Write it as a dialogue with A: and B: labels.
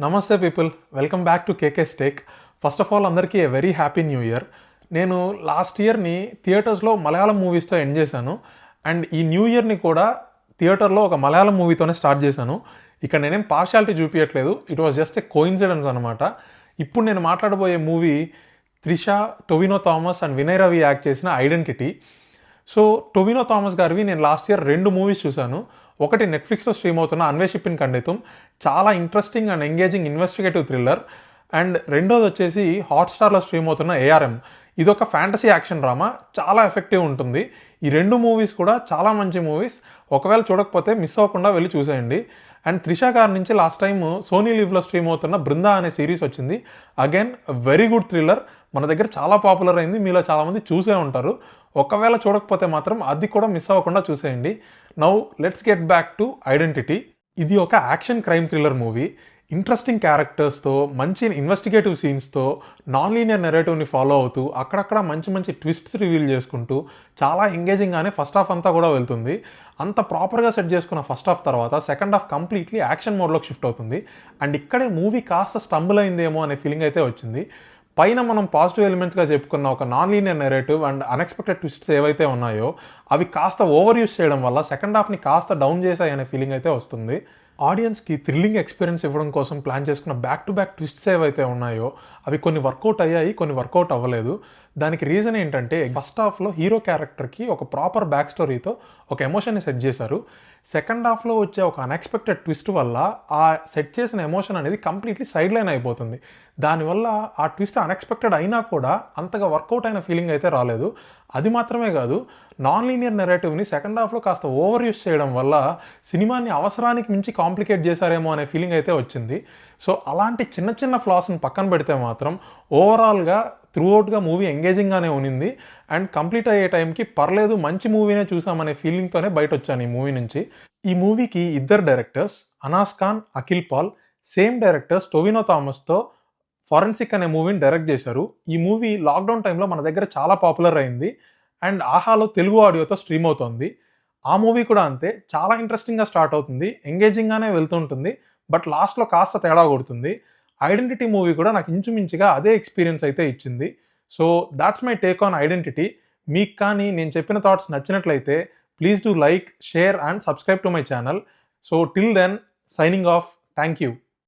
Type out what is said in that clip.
A: నమస్తే people, welcome back to KK stake. First of all అందరికీ a very happy new year. నేను last ఇయర్ని థియేటర్స్లో మలయాళం మూవీస్తో ఎండ్ చేశాను. అండ్ ఈ న్యూ ఇయర్ని కూడా థియేటర్లో ఒక మలయాళం మూవీతోనే స్టార్ట్ చేశాను. ఇక్కడ నేనేం పార్షాలిటీ చూపించట్లేదు, it was just a coincidence అనమాట. ఇప్పుడు నేను మాట్లాడబోయే movie Trisha, Tovino Thomas and Vinay Ravi act చేసిన ఐడెంటిటీ. సో టొవినో థామస్ గారివి నేను లాస్ట్ ఇయర్ 2 మూవీస్ చూశాను. ఒకటి నెట్ఫ్లిక్స్లో స్ట్రీమ్ అవుతున్న అన్వేషిప్పిన్ ఖండితం, చాలా interesting and engaging investigative thriller. And రెండోది వచ్చేసి హాట్స్టార్లో స్ట్రీమ్ అవుతున్న ఏఆర్ఎం. ఇదొక ఫ్యాంటసీ యాక్షన్ డ్రామా, చాలా ఎఫెక్టివ్ ఉంటుంది. ఈ 2 మూవీస్ కూడా చాలా మంచి మూవీస్. ఒకవేళ చూడకపోతే మిస్ అవ్వకుండా వెళ్ళి చూసేయండి. అండ్ త్రిష గారి నుంచి లాస్ట్ టైం సోనీ లీవ్లో స్ట్రీమ్ అవుతున్న బృందా అనే సిరీస్ వచ్చింది. అగైన్ వెరీ గుడ్ థ్రిల్లర్, మన దగ్గర చాలా పాపులర్ అయింది, మీలో చాలామంది చూసే ఉంటారు. ఒకవేళ చూడకపోతే మాత్రం అది కూడా మిస్ అవ్వకుండా చూసేయండి. Now let's get back to Identity. ఇది ఒక action crime thriller movie. Interesting క్యారెక్టర్స్తో, మంచి ఇన్వెస్టిగేటివ్ సీన్స్తో, నాన్ లీనియర్ నెరేటివ్ని ఫాలో అవుతూ, అక్కడక్కడ మంచి మంచి ట్విస్ట్స్ రివీల్ చేసుకుంటూ చాలా ఎంగేజింగ్గానే ఫస్ట్ హాఫ్ అంతా కూడా వెళ్తుంది. అంత ప్రాపర్గా సెట్ చేసుకున్న ఫస్ట్ హాఫ్ తర్వాత సెకండ్ హాఫ్ కంప్లీట్లీ యాక్షన్ మోడ్లోకి షిఫ్ట్ అవుతుంది. అండ్ ఇక్కడే మూవీ కాస్త స్టంబుల్ అయిందేమో అనే ఫీలింగ్ అయితే వచ్చింది. పైన మనం పాజిటివ్ ఎలిమెంట్స్గా చెప్పుకున్న ఒక non linear narrative and unexpected twists ఏవైతే ఉన్నాయో అవి కాస్త ఓవర్ యూస్ చేయడం వల్ల సెకండ్ హాఫ్ని కాస్త డౌన్ చేశాయనే ఫీలింగ్ అయితే వస్తుంది. ఆడియన్స్కి థ్రిల్లింగ్ ఎక్స్పీరియన్స్ ఇవ్వడం కోసం ప్లాన్ చేసుకున్న బ్యాక్ టు బ్యాక్ ట్విస్ట్స్ ఏవైతే ఉన్నాయో అవి కొన్ని వర్కౌట్ అయ్యాయి, కొన్ని వర్కౌట్ అవ్వలేదు. దానికి రీజన్ ఏంటంటే ఫస్ట్ హాఫ్లో హీరో క్యారెక్టర్కి ఒక ప్రాపర్ బ్యాక్ స్టోరీతో ఒక ఎమోషన్ని సెట్ చేశారు. సెకండ్ హాఫ్లో వచ్చే ఒక అన్ఎక్స్పెక్టెడ్ ట్విస్ట్ వల్ల ఆ సెట్ చేసిన ఎమోషన్ అనేది కంప్లీట్లీ సైడ్ లైన్ అయిపోతుంది. దానివల్ల ఆ ట్విస్ట్ అన్ఎక్స్పెక్టెడ్ అయినా కూడా అంతగా వర్కౌట్ అయిన ఫీలింగ్ అయితే రాలేదు. అది మాత్రమే కాదు, నాన్ లీనియర్ నెరేటివ్ని సెకండ్ హాఫ్లో కాస్త ఓవర్ యూస్ చేయడం వల్ల సినిమాని అవసరానికి మించి కాంప్లికేట్ చేశారేమో అనే ఫీలింగ్ అయితే వచ్చింది. సో అలాంటి చిన్న చిన్న ఫ్లాస్ని పక్కన పెడితే మాత్రం ఓవరాల్గా త్రూఅవుట్గా మూవీ ఎంగేజింగ్గానే ఉన్నింది. అండ్ కంప్లీట్ అయ్యే టైంకి పర్లేదు, మంచి మూవీనే చూసామనే ఫీలింగ్తోనే బయట వచ్చాను ఈ మూవీ నుంచి. ఈ మూవీకి 2 directors, Anas Khan, Akhil Paul, same directors Tovino థామస్తో ఫారెన్సిక్ అనే మూవీని డైరెక్ట్ చేశారు. ఈ మూవీ లాక్డౌన్ టైంలో మన దగ్గర చాలా పాపులర్ అయింది అండ్ ఆహాలో తెలుగు ఆడియోతో స్ట్రీమ్ అవుతుంది. ఆ మూవీ కూడా అంతే, చాలా ఇంట్రెస్టింగ్గా స్టార్ట్ అవుతుంది, ఎంగేజింగ్గానే వెళ్తుంటుంది, బట్ లాస్ట్లో కాస్త తేడా కొడుతుంది. ఐడెంటిటీ మూవీ కూడా నాకు ఇంచుమించుగా అదే ఎక్స్పీరియన్స్ అయితే ఇచ్చింది. So that's my take on identity. మీకు కానీ నేను చెప్పిన థాట్స్ నచ్చినట్లయితే please do like, share and subscribe to my channel. So till then, signing off. Thank you.